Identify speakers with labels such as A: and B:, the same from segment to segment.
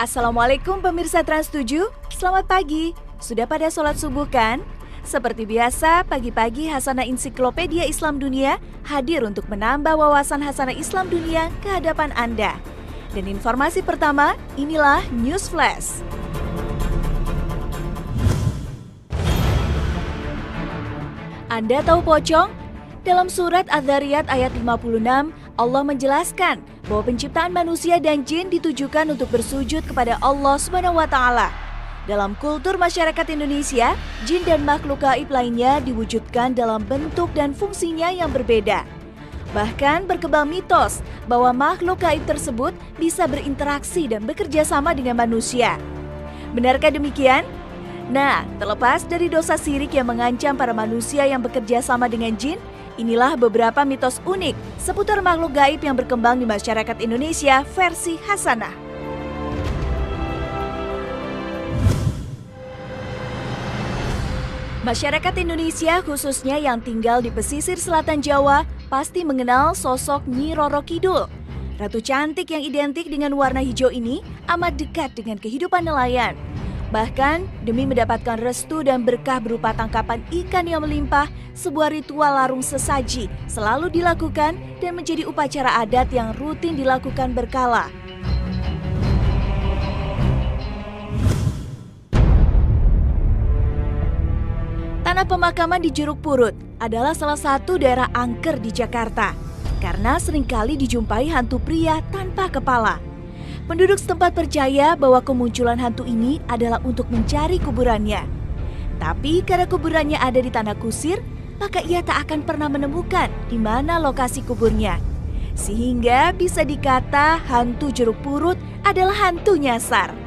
A: Assalamualaikum pemirsa Trans 7, selamat pagi. Sudah pada sholat subuh kan? Seperti biasa, pagi-pagi Hasanah Ensiklopedia Islam Dunia hadir untuk menambah wawasan Hasanah Islam Dunia ke hadapan Anda. Dan informasi pertama, inilah News Flash. Anda tahu pocong? Dalam surat Az-Zariyat ayat 56, Allah menjelaskan bahwa penciptaan manusia dan jin ditujukan untuk bersujud kepada Allah SWT. Dalam kultur masyarakat Indonesia, jin dan makhluk gaib lainnya diwujudkan dalam bentuk dan fungsinya yang berbeda. Bahkan berkembang mitos bahwa makhluk gaib tersebut bisa berinteraksi dan bekerja sama dengan manusia. Benarkah demikian? Nah, terlepas dari dosa syirik yang mengancam para manusia yang bekerja sama dengan jin, inilah beberapa mitos unik seputar makhluk gaib yang berkembang di masyarakat Indonesia versi Hasanah. Masyarakat Indonesia khususnya yang tinggal di pesisir selatan Jawa pasti mengenal sosok Nyi Roro Kidul. Ratu cantik yang identik dengan warna hijau ini amat dekat dengan kehidupan nelayan. Bahkan, demi mendapatkan restu dan berkah berupa tangkapan ikan yang melimpah, sebuah ritual larung sesaji selalu dilakukan dan menjadi upacara adat yang rutin dilakukan berkala. Tanah pemakaman di Jeruk Purut adalah salah satu daerah angker di Jakarta, karena seringkali dijumpai hantu pria tanpa kepala. Penduduk setempat percaya bahwa kemunculan hantu ini adalah untuk mencari kuburannya. Tapi karena kuburannya ada di tanah kusir, maka ia tak akan pernah menemukan di mana lokasi kuburnya. Sehingga bisa dikata hantu Jeruk Purut adalah hantu nyasar.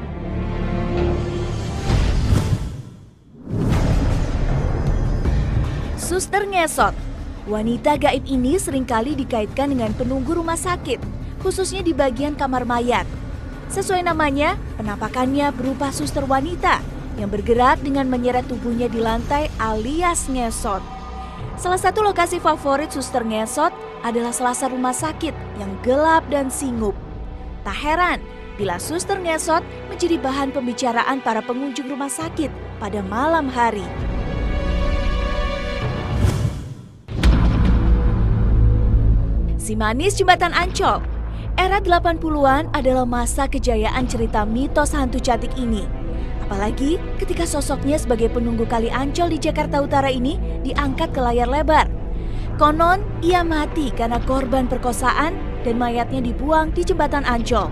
A: Suster Ngesot. Wanita gaib ini seringkali dikaitkan dengan penunggu rumah sakit, khususnya di bagian kamar mayat. Sesuai namanya, penampakannya berupa suster wanita yang bergerak dengan menyeret tubuhnya di lantai alias ngesot. Salah satu lokasi favorit suster ngesot adalah selasar rumah sakit yang gelap dan singup. Tak heran bila suster ngesot menjadi bahan pembicaraan para pengunjung rumah sakit pada malam hari. Si Manis Jembatan Ancol. Era 80-an adalah masa kejayaan cerita mitos hantu cantik ini. Apalagi ketika sosoknya sebagai penunggu Kali Ancol di Jakarta Utara ini diangkat ke layar lebar. Konon, ia mati karena korban perkosaan dan mayatnya dibuang di Jembatan Ancol.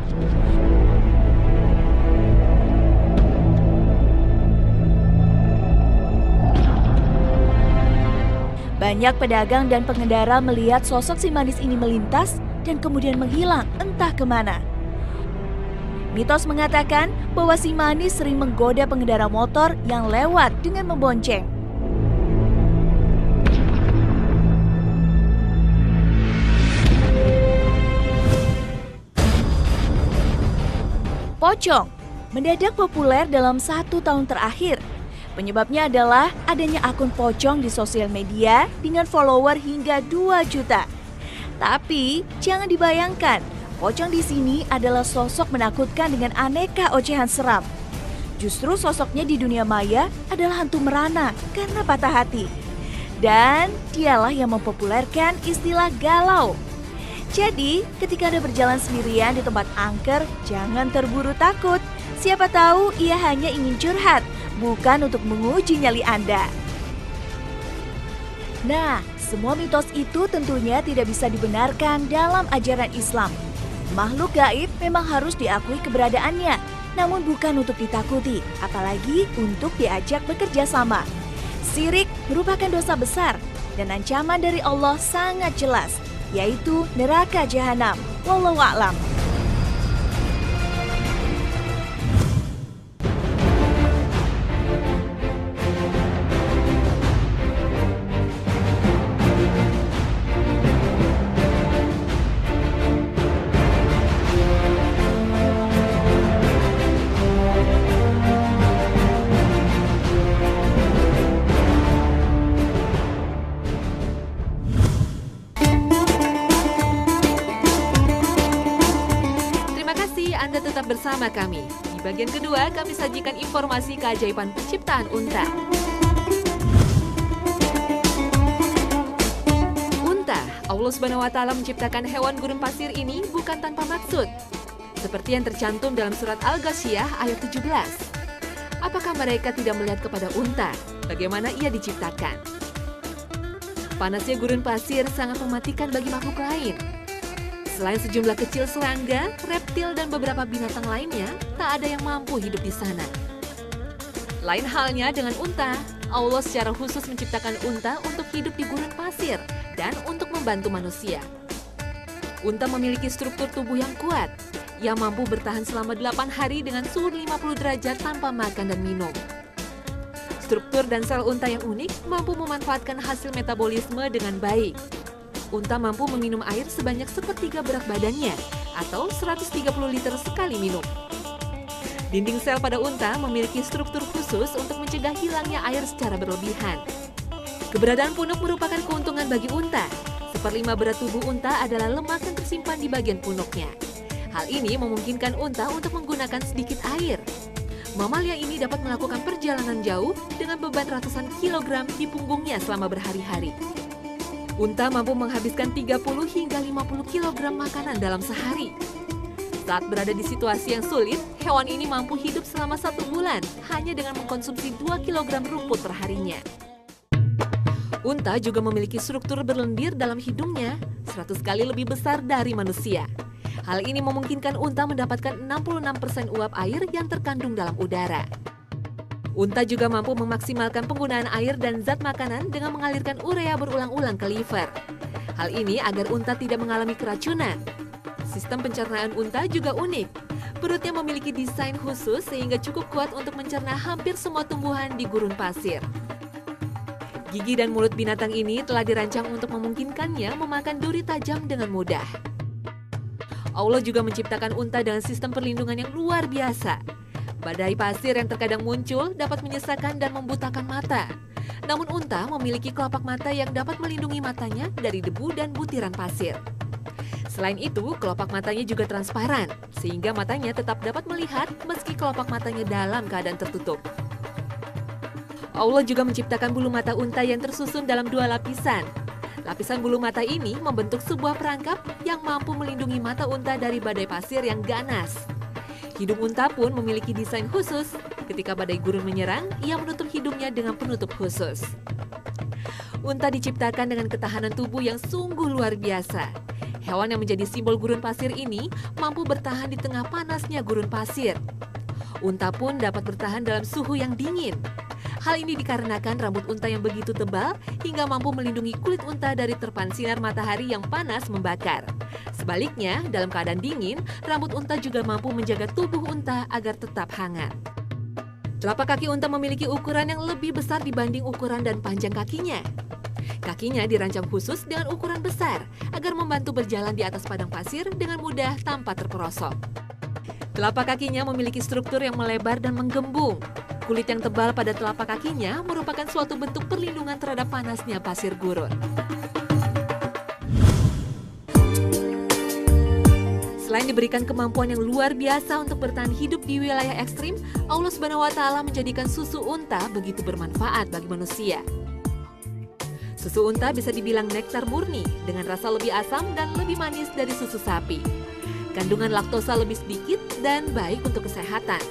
A: Banyak pedagang dan pengendara melihat sosok si Manis ini melintas dan kemudian menghilang entah kemana. Mitos mengatakan bahwa si Manis sering menggoda pengendara motor yang lewat dengan membonceng. Pocong mendadak populer dalam 1 tahun terakhir. Penyebabnya adalah adanya akun pocong di sosial media dengan follower hingga 2 juta. Tapi jangan dibayangkan, pocong di sini adalah sosok menakutkan dengan aneka ocehan seram. Justru sosoknya di dunia maya adalah hantu merana karena patah hati. Dan dialah yang mempopulerkan istilah galau. Jadi, ketika Anda berjalan sendirian di tempat angker, jangan terburu takut. Siapa tahu ia hanya ingin curhat, bukan untuk menguji nyali Anda. Nah, semua mitos itu tentunya tidak bisa dibenarkan dalam ajaran Islam. Makhluk gaib memang harus diakui keberadaannya, namun bukan untuk ditakuti, apalagi untuk diajak bekerja sama. Syirik merupakan dosa besar dan ancaman dari Allah sangat jelas, yaitu neraka jahanam. Wallahu a'lam.
B: Anda tetap bersama kami di bagian kedua, kami sajikan informasi keajaiban penciptaan unta. Unta, Allah Subhanahu wa Ta'ala menciptakan hewan gurun pasir ini bukan tanpa maksud. Seperti yang tercantum dalam surat Al-Ghasyiyah ayat 17. Apakah mereka tidak melihat kepada unta? Bagaimana ia diciptakan? Panasnya gurun pasir sangat mematikan bagi makhluk lain. Selain sejumlah kecil serangga, reptil, dan beberapa binatang lainnya, tak ada yang mampu hidup di sana. Lain halnya dengan unta, Allah secara khusus menciptakan unta untuk hidup di gurun pasir dan untuk membantu manusia. Unta memiliki struktur tubuh yang kuat. Ia mampu bertahan selama 8 hari dengan suhu 50 derajat tanpa makan dan minum. Struktur dan sel unta yang unik mampu memanfaatkan hasil metabolisme dengan baik. Unta mampu meminum air sebanyak sepertiga berat badannya, atau 130 liter sekali minum. Dinding sel pada unta memiliki struktur khusus untuk mencegah hilangnya air secara berlebihan. Keberadaan punuk merupakan keuntungan bagi unta. 1/5 berat tubuh unta adalah lemak yang tersimpan di bagian punuknya. Hal ini memungkinkan unta untuk menggunakan sedikit air. Mamalia ini dapat melakukan perjalanan jauh dengan beban ratusan kilogram di punggungnya selama berhari-hari. Unta mampu menghabiskan 30 hingga 50 kg makanan dalam sehari. Saat berada di situasi yang sulit, hewan ini mampu hidup selama 1 bulan hanya dengan mengkonsumsi 2 kg rumput perharinya. Unta juga memiliki struktur berlendir dalam hidungnya 100 kali lebih besar dari manusia. Hal ini memungkinkan unta mendapatkan 66% uap air yang terkandung dalam udara. Unta juga mampu memaksimalkan penggunaan air dan zat makanan dengan mengalirkan urea berulang-ulang ke liver. Hal ini agar unta tidak mengalami keracunan. Sistem pencernaan unta juga unik. Perutnya memiliki desain khusus sehingga cukup kuat untuk mencerna hampir semua tumbuhan di gurun pasir. Gigi dan mulut binatang ini telah dirancang untuk memungkinkannya memakan duri tajam dengan mudah. Allah juga menciptakan unta dengan sistem perlindungan yang luar biasa. Badai pasir yang terkadang muncul dapat menyesakan dan membutakan mata. Namun unta memiliki kelopak mata yang dapat melindungi matanya dari debu dan butiran pasir. Selain itu, kelopak matanya juga transparan, sehingga matanya tetap dapat melihat meski kelopak matanya dalam keadaan tertutup. Allah juga menciptakan bulu mata unta yang tersusun dalam 2 lapisan. Lapisan bulu mata ini membentuk sebuah perangkap yang mampu melindungi mata unta dari badai pasir yang ganas. Hidung unta pun memiliki desain khusus. Ketika badai gurun menyerang, ia menutup hidungnya dengan penutup khusus. Unta diciptakan dengan ketahanan tubuh yang sungguh luar biasa. Hewan yang menjadi simbol gurun pasir ini mampu bertahan di tengah panasnya gurun pasir. Unta pun dapat bertahan dalam suhu yang dingin. Hal ini dikarenakan rambut unta yang begitu tebal hingga mampu melindungi kulit unta dari terpaan sinar matahari yang panas membakar. Sebaliknya, dalam keadaan dingin, rambut unta juga mampu menjaga tubuh unta agar tetap hangat. Telapak kaki unta memiliki ukuran yang lebih besar dibanding ukuran dan panjang kakinya. Kakinya dirancang khusus dengan ukuran besar agar membantu berjalan di atas padang pasir dengan mudah tanpa terperosok. Telapak kakinya memiliki struktur yang melebar dan menggembung. Kulit yang tebal pada telapak kakinya merupakan suatu bentuk perlindungan terhadap panasnya pasir gurun. Selain diberikan kemampuan yang luar biasa untuk bertahan hidup di wilayah ekstrim, Allah Subhanahu wa Ta'ala menjadikan susu unta begitu bermanfaat bagi manusia. Susu unta bisa dibilang nektar murni dengan rasa lebih asam dan lebih manis dari susu sapi. Kandungan laktosa lebih sedikit dan baik untuk kesehatan.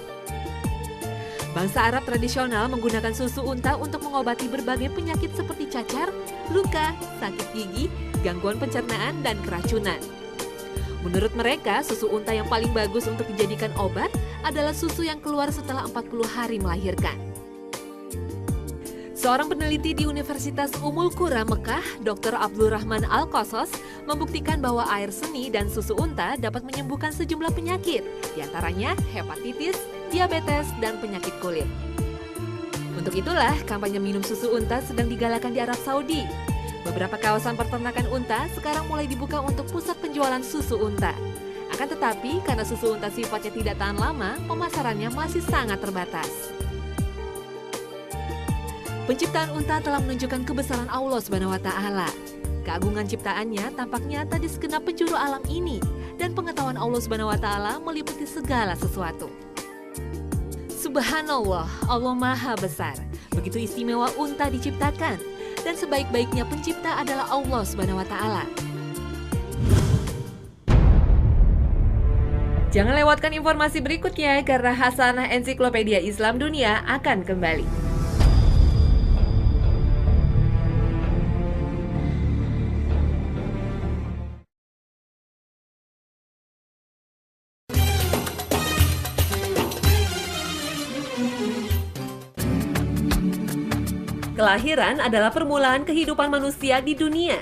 B: Bangsa Arab tradisional menggunakan susu unta untuk mengobati berbagai penyakit seperti cacar, luka, sakit gigi, gangguan pencernaan, dan keracunan. Menurut mereka, susu unta yang paling bagus untuk dijadikan obat adalah susu yang keluar setelah 40 hari melahirkan. Seorang peneliti di Universitas Ummul Qura Mekah, Dr. Abdul Rahman Al-Qasas, membuktikan bahwa air seni dan susu unta dapat menyembuhkan sejumlah penyakit, diantaranya hepatitis, diabetes, dan penyakit kulit. Untuk itulah, kampanye minum susu unta sedang digalakan di Arab Saudi. Beberapa kawasan peternakan unta sekarang mulai dibuka untuk pusat penjualan susu unta. Akan tetapi, karena susu unta sifatnya tidak tahan lama, pemasarannya masih sangat terbatas. Penciptaan unta telah menunjukkan kebesaran Allah Subhanahu wa Ta'ala. Keagungan ciptaannya tampak nyata di segenap penjuru alam ini, dan pengetahuan Allah Subhanahu wa Ta'ala meliputi segala sesuatu. Subhanallah, Allah Maha Besar. Begitu istimewa unta diciptakan. Dan sebaik-baiknya pencipta adalah Allah Subhanahu wa Ta'ala. Jangan lewatkan informasi berikutnya karena Hasanah Ensiklopedia Islam Dunia akan kembali. Kelahiran adalah permulaan kehidupan manusia di dunia.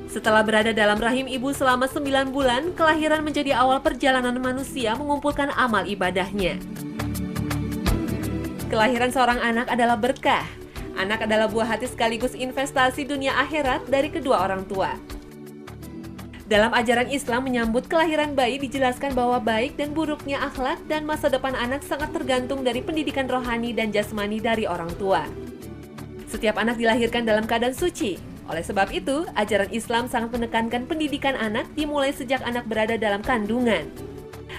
B: Setelah berada dalam rahim ibu selama 9 bulan, kelahiran menjadi awal perjalanan manusia mengumpulkan amal ibadahnya. Kelahiran seorang anak adalah berkah. Anak adalah buah hati sekaligus investasi dunia akhirat dari kedua orang tua. Dalam ajaran Islam menyambut kelahiran bayi dijelaskan bahwa baik dan buruknya akhlak dan masa depan anak sangat tergantung dari pendidikan rohani dan jasmani dari orang tua. Setiap anak dilahirkan dalam keadaan suci. Oleh sebab itu, ajaran Islam sangat menekankan pendidikan anak dimulai sejak anak berada dalam kandungan.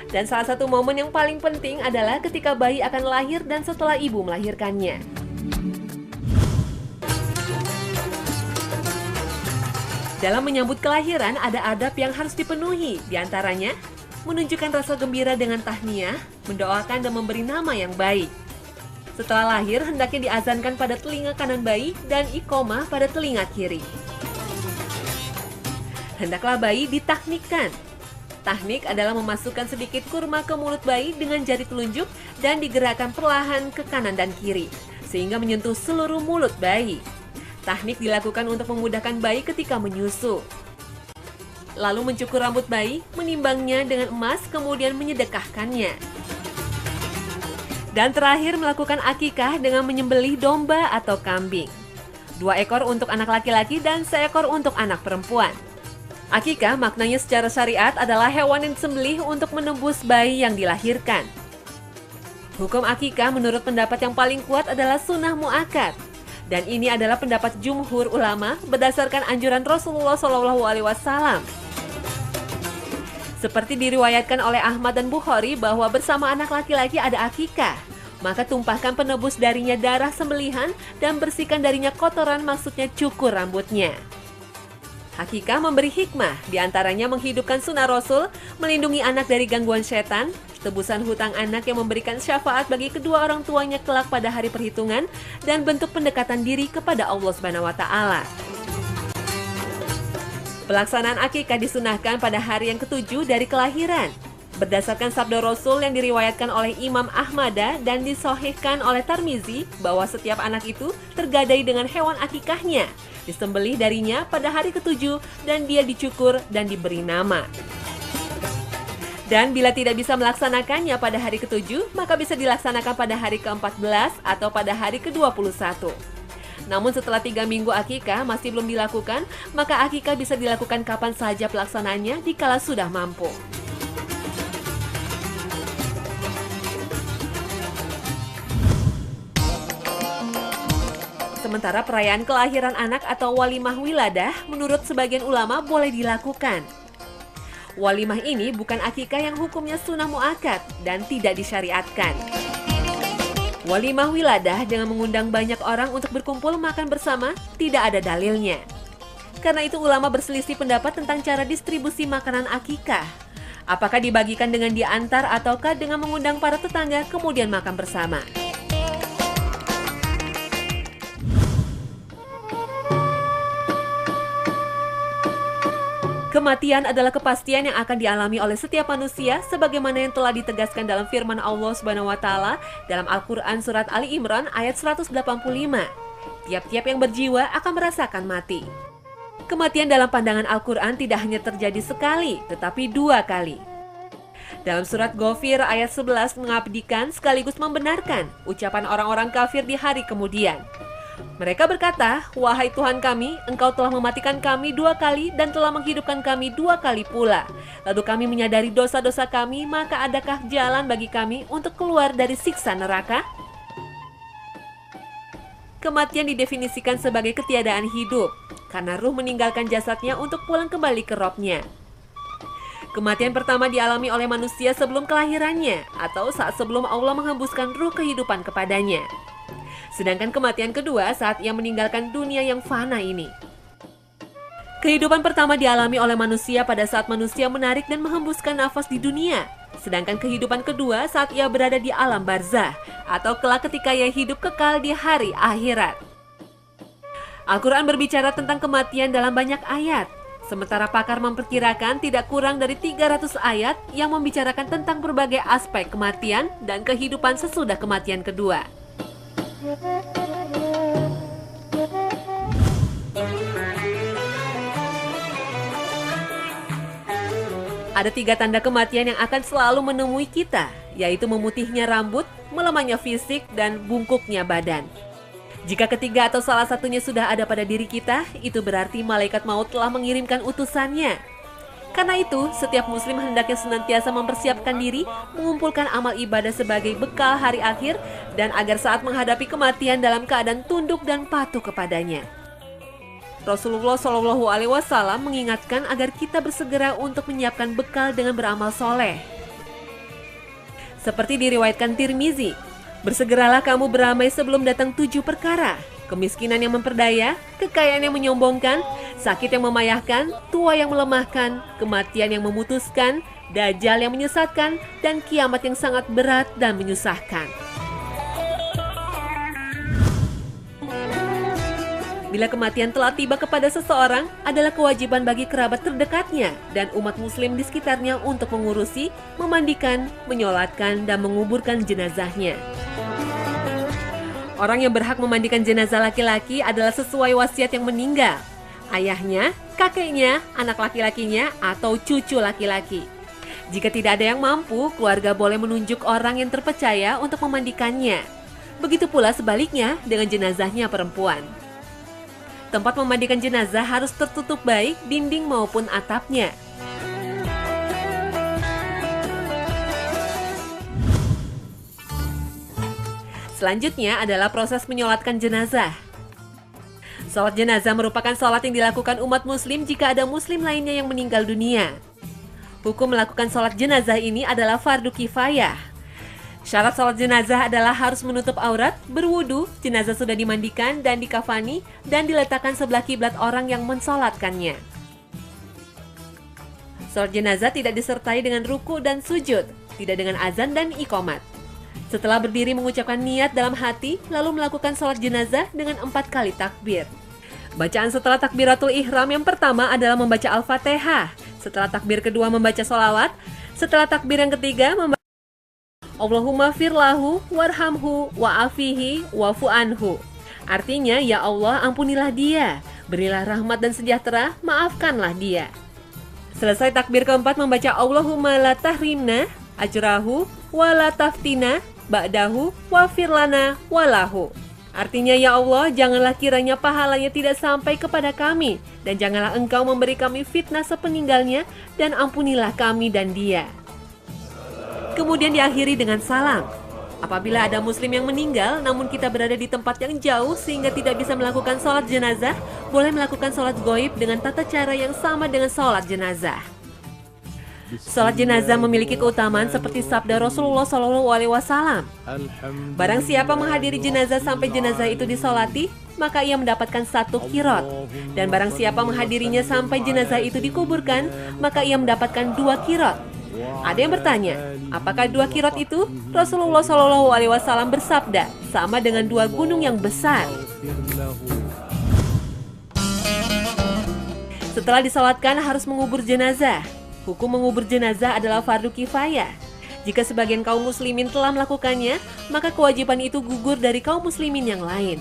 B: Dan salah satu momen yang paling penting adalah ketika bayi akan lahir dan setelah ibu melahirkannya. Dalam menyambut kelahiran ada adab yang harus dipenuhi, diantaranya menunjukkan rasa gembira dengan tahniyah, mendoakan dan memberi nama yang baik. Setelah lahir, hendaknya diazankan pada telinga kanan bayi dan iqomah pada telinga kiri. Hendaklah bayi ditahnikkan. Tahnik adalah memasukkan sedikit kurma ke mulut bayi dengan jari telunjuk dan digerakkan perlahan ke kanan dan kiri, sehingga menyentuh seluruh mulut bayi. Tahnik dilakukan untuk memudahkan bayi ketika menyusu. Lalu mencukur rambut bayi, menimbangnya dengan emas, kemudian menyedekahkannya. Dan terakhir melakukan akikah dengan menyembelih domba atau kambing. 2 ekor untuk anak laki-laki dan 1 ekor untuk anak perempuan. Akikah maknanya secara syariat adalah hewan yang disembelih untuk menebus bayi yang dilahirkan. Hukum akikah menurut pendapat yang paling kuat adalah sunnah muakkad. Dan ini adalah pendapat jumhur ulama berdasarkan anjuran Rasulullah SAW. Seperti diriwayatkan oleh Ahmad dan Bukhari bahwa bersama anak laki-laki ada akikah, maka tumpahkan penebus darinya darah sembelihan dan bersihkan darinya kotoran, maksudnya cukur rambutnya. Akikah memberi hikmah, diantaranya menghidupkan sunnah Rasul, melindungi anak dari gangguan setan, tebusan hutang anak yang memberikan syafaat bagi kedua orang tuanya kelak pada hari perhitungan, dan bentuk pendekatan diri kepada Allah Subhanahu wa Ta'ala. Pelaksanaan akikah disunahkan pada hari yang ke-7 dari kelahiran. Berdasarkan sabda Rasul yang diriwayatkan oleh Imam Ahmada dan disahihkan oleh Tirmizi bahwa setiap anak itu tergadai dengan hewan akikahnya, disembelih darinya pada hari ke-7 dan dia dicukur dan diberi nama. Dan bila tidak bisa melaksanakannya pada hari ke-7, maka bisa dilaksanakan pada hari ke-14 atau pada hari ke-21. Namun setelah 3 minggu akikah masih belum dilakukan, maka akikah bisa dilakukan kapan saja pelaksanaannya dikala sudah mampu. Sementara perayaan kelahiran anak atau walimah wiladah menurut sebagian ulama boleh dilakukan. Walimah ini bukan akikah yang hukumnya sunnah muakkad dan tidak disyariatkan. Walimah wiladah dengan mengundang banyak orang untuk berkumpul makan bersama tidak ada dalilnya. Karena itu ulama berselisih pendapat tentang cara distribusi makanan akikah. Apakah dibagikan dengan diantar ataukah dengan mengundang para tetangga kemudian makan bersama. Kematian adalah kepastian yang akan dialami oleh setiap manusia sebagaimana yang telah ditegaskan dalam firman Allah Subhanahu wa Ta'ala dalam Al-Qur'an surat Ali Imran ayat 185. Tiap-tiap yang berjiwa akan merasakan mati. Kematian dalam pandangan Al-Qur'an tidak hanya terjadi sekali, tetapi 2 kali. Dalam surat Ghafir ayat 11 mengabdikan sekaligus membenarkan ucapan orang-orang kafir di hari kemudian. Mereka berkata, "Wahai Tuhan kami, Engkau telah mematikan kami 2 kali dan telah menghidupkan kami 2 kali pula. Lalu kami menyadari dosa-dosa kami, maka adakah jalan bagi kami untuk keluar dari siksa neraka?" Kematian didefinisikan sebagai ketiadaan hidup, karena ruh meninggalkan jasadnya untuk pulang kembali ke robnya. Kematian pertama dialami oleh manusia sebelum kelahirannya atau saat sebelum Allah menghembuskan ruh kehidupan kepadanya. Sedangkan kematian kedua saat ia meninggalkan dunia yang fana ini. Kehidupan pertama dialami oleh manusia pada saat manusia menarik dan menghembuskan nafas di dunia. Sedangkan kehidupan kedua saat ia berada di alam barzah atau kelak ketika ia hidup kekal di hari akhirat. Al-Quran berbicara tentang kematian dalam banyak ayat. Sementara pakar memperkirakan tidak kurang dari 300 ayat yang membicarakan tentang berbagai aspek kematian dan kehidupan sesudah kematian kedua. Ada 3 tanda kematian yang akan selalu menemui kita, yaitu memutihnya rambut, melemahnya fisik, dan bungkuknya badan. Jika ketiga atau salah satunya sudah ada pada diri kita, itu berarti malaikat maut telah mengirimkan utusannya. Karena itu, setiap muslim hendaknya senantiasa mempersiapkan diri, mengumpulkan amal ibadah sebagai bekal hari akhir, dan agar saat menghadapi kematian dalam keadaan tunduk dan patuh kepadanya. Rasulullah SAW mengingatkan agar kita bersegera untuk menyiapkan bekal dengan beramal soleh. Seperti diriwayatkan Tirmizi, bersegeralah kamu beramai sebelum datang 7 perkara. Kemiskinan yang memperdaya, kekayaan yang menyombongkan, sakit yang memayahkan, tua yang melemahkan, kematian yang memutuskan, dajjal yang menyesatkan, dan kiamat yang sangat berat dan menyusahkan. Bila kematian telah tiba kepada seseorang, adalah kewajiban bagi kerabat terdekatnya dan umat muslim di sekitarnya untuk mengurusi, memandikan, menyolatkan, dan menguburkan jenazahnya. Orang yang berhak memandikan jenazah laki-laki adalah sesuai wasiat yang meninggal. Ayahnya, kakeknya, anak laki-lakinya, atau cucu laki-laki. Jika tidak ada yang mampu, keluarga boleh menunjuk orang yang terpercaya untuk memandikannya. Begitu pula sebaliknya dengan jenazahnya perempuan. Tempat memandikan jenazah harus tertutup baik dinding maupun atapnya. Selanjutnya adalah proses menyolatkan jenazah. Sholat jenazah merupakan sholat yang dilakukan umat muslim jika ada muslim lainnya yang meninggal dunia. Hukum melakukan sholat jenazah ini adalah fardu kifayah. Syarat sholat jenazah adalah harus menutup aurat, berwudu, jenazah sudah dimandikan dan dikafani, dan diletakkan sebelah kiblat orang yang mensolatkannya. Sholat jenazah tidak disertai dengan ruku dan sujud, tidak dengan azan dan iqomat. Setelah berdiri mengucapkan niat dalam hati, lalu melakukan sholat jenazah dengan 4 kali takbir. Bacaan setelah takbiratul ihram yang pertama adalah membaca Al-Fatihah. Setelah takbir kedua membaca sholawat. Setelah takbir yang ketiga membaca Allahumma firlahu warhamhu wa'afihi wa'fu anhu. Artinya, ya Allah ampunilah dia, berilah rahmat dan sejahtera, maafkanlah dia. Selesai takbir keempat membaca Allahumma la tahrimna ajrahu wa la taftina ba'dahu wafir lana walahu. Artinya, ya Allah, janganlah kiranya pahalanya tidak sampai kepada kami, dan janganlah engkau memberi kami fitnah sepeninggalnya, dan ampunilah kami dan dia. Kemudian diakhiri dengan salam. Apabila ada muslim yang meninggal, namun kita berada di tempat yang jauh sehingga tidak bisa melakukan sholat jenazah, boleh melakukan sholat goib dengan tata cara yang sama dengan sholat jenazah. Sholat jenazah memiliki keutamaan seperti sabda Rasulullah SAW. Barang siapa menghadiri jenazah sampai jenazah itu disolati, maka ia mendapatkan 1 kirot. Dan barang siapa menghadirinya sampai jenazah itu dikuburkan, maka ia mendapatkan 2 kirot. Ada yang bertanya, apakah 2 kirot itu? Rasulullah SAW bersabda, sama dengan 2 gunung yang besar. Setelah disolatkan harus mengubur jenazah. Hukum mengubur jenazah adalah fardu kifayah. Jika sebagian kaum muslimin telah melakukannya, maka kewajiban itu gugur dari kaum muslimin yang lain.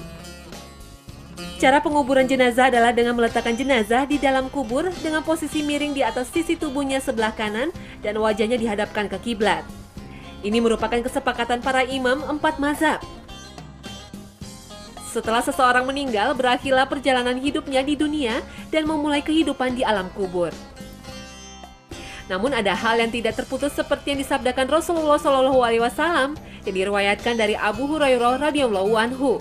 B: Cara penguburan jenazah adalah dengan meletakkan jenazah di dalam kubur dengan posisi miring di atas sisi tubuhnya sebelah kanan dan wajahnya dihadapkan ke kiblat. Ini merupakan kesepakatan para imam 4 mazhab. Setelah seseorang meninggal, berakhirlah perjalanan hidupnya di dunia dan memulai kehidupan di alam kubur. Namun ada hal yang tidak terputus seperti yang disabdakan Rasulullah SAW yang diriwayatkan dari Abu Hurairah radhiyallahu anhu.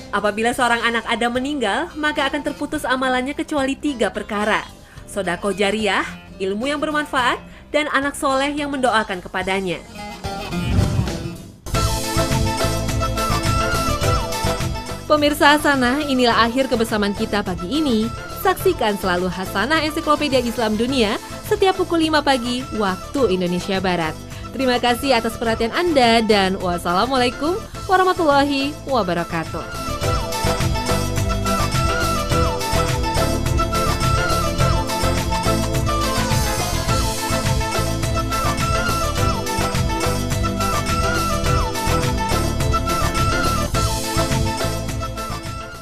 B: Apabila seorang anak Adam meninggal, maka akan terputus amalannya kecuali 3 perkara. sodako jariah, ilmu yang bermanfaat, dan anak soleh yang mendoakan kepadanya. Pemirsa Hasanah, inilah akhir kebersamaan kita pagi ini. Saksikan selalu Hasanah Ensiklopedia Islam Dunia setiap pukul 5 pagi waktu Indonesia Barat. Terima kasih atas perhatian Anda dan wassalamualaikum warahmatullahi wabarakatuh.